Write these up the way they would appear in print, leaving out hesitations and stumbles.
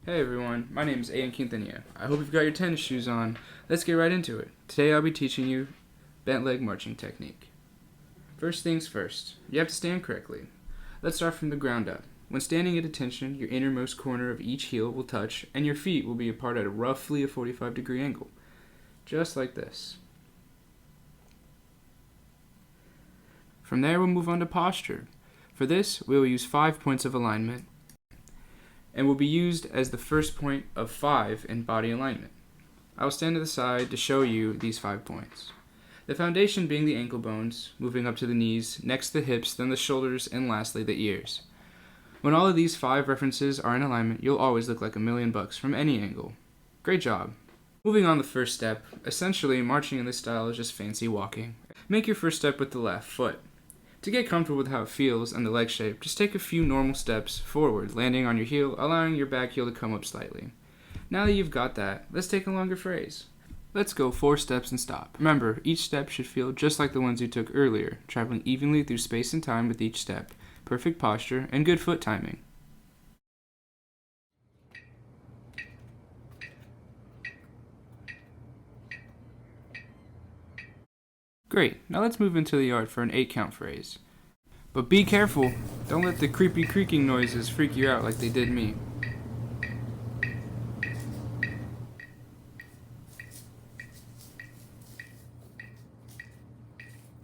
Hey everyone, my name is Aiden Quintanilla. I hope you've got your tennis shoes on. Let's get right into it. Today I'll be teaching you bent leg marching technique. First things first, you have to stand correctly. Let's start from the ground up. When standing at attention, your innermost corner of each heel will touch and your feet will be apart at roughly a 45-degree angle. Just like this. From there we'll move on to posture. For this, we will use 5 points of alignment and will be used as the first point of 5 in body alignment. I will stand to the side to show you these 5 points. The foundation being the ankle bones, moving up to the knees, next the hips, then the shoulders, and lastly the ears. When all of these 5 references are in alignment, you'll always look like $1,000,000 from any angle. Great job! Moving on the first step, essentially marching in this style is just fancy walking. Make your first step with the left foot. To get comfortable with how it feels and the leg shape, just take a few normal steps forward, landing on your heel, allowing your back heel to come up slightly. Now that you've got that, let's take a longer phrase. Let's go 4 steps and stop. Remember, each step should feel just like the ones you took earlier, traveling evenly through space and time with each step. Perfect posture and good foot timing. Great, now let's move into the yard for an 8-count phrase. But be careful, don't let the creepy creaking noises freak you out like they did me.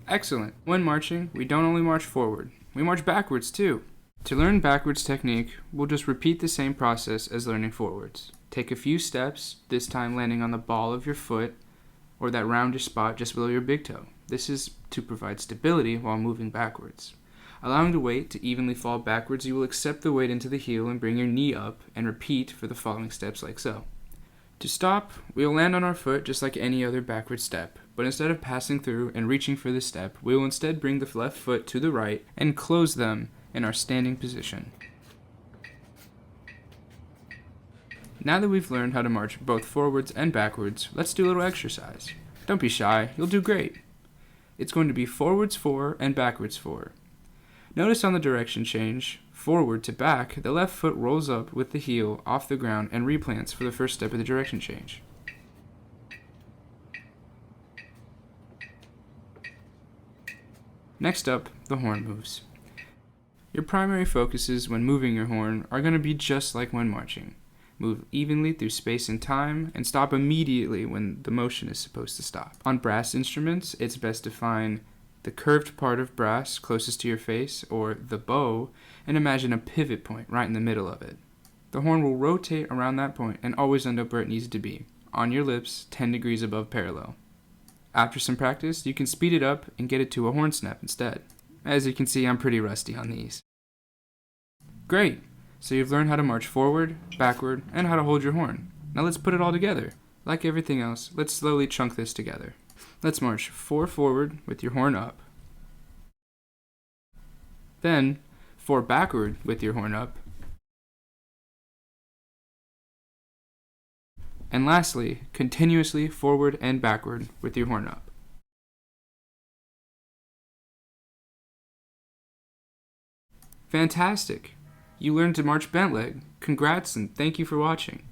Excellent. When marching, we don't only march forward, we march backwards too. To learn backwards technique, we'll just repeat the same process as learning forwards. Take a few steps, this time landing on the ball of your foot, or that roundish spot just below your big toe. This is to provide stability while moving backwards. Allowing the weight to evenly fall backwards, you will accept the weight into the heel and bring your knee up and repeat for the following steps like so. To stop, we will land on our foot just like any other backward step, but instead of passing through and reaching for the step, we will instead bring the left foot to the right and close them in our standing position. Now that we've learned how to march both forwards and backwards, let's do a little exercise. Don't be shy, you'll do great. It's going to be forwards 4 and backwards 4. Notice on the direction change, forward to back, the left foot rolls up with the heel off the ground and replants for the first step of the direction change. Next up, the horn moves. Your primary focuses when moving your horn are going to be just like when marching. Move evenly through space and time, and stop immediately when the motion is supposed to stop. On brass instruments, it's best to find the curved part of brass closest to your face, or the bow, and imagine a pivot point right in the middle of it. The horn will rotate around that point and always end up where it needs to be, on your lips, 10 degrees above parallel. After some practice, you can speed it up and get it to a horn snap instead. As you can see, I'm pretty rusty on these. Great! So you've learned how to march forward, backward, and how to hold your horn. Now let's put it all together. Like everything else, let's slowly chunk this together. Let's march 4 forward with your horn up. Then 4 backward with your horn up. And lastly, continuously forward and backward with your horn up. Fantastic! You learned to march bent leg. Congrats and thank you for watching.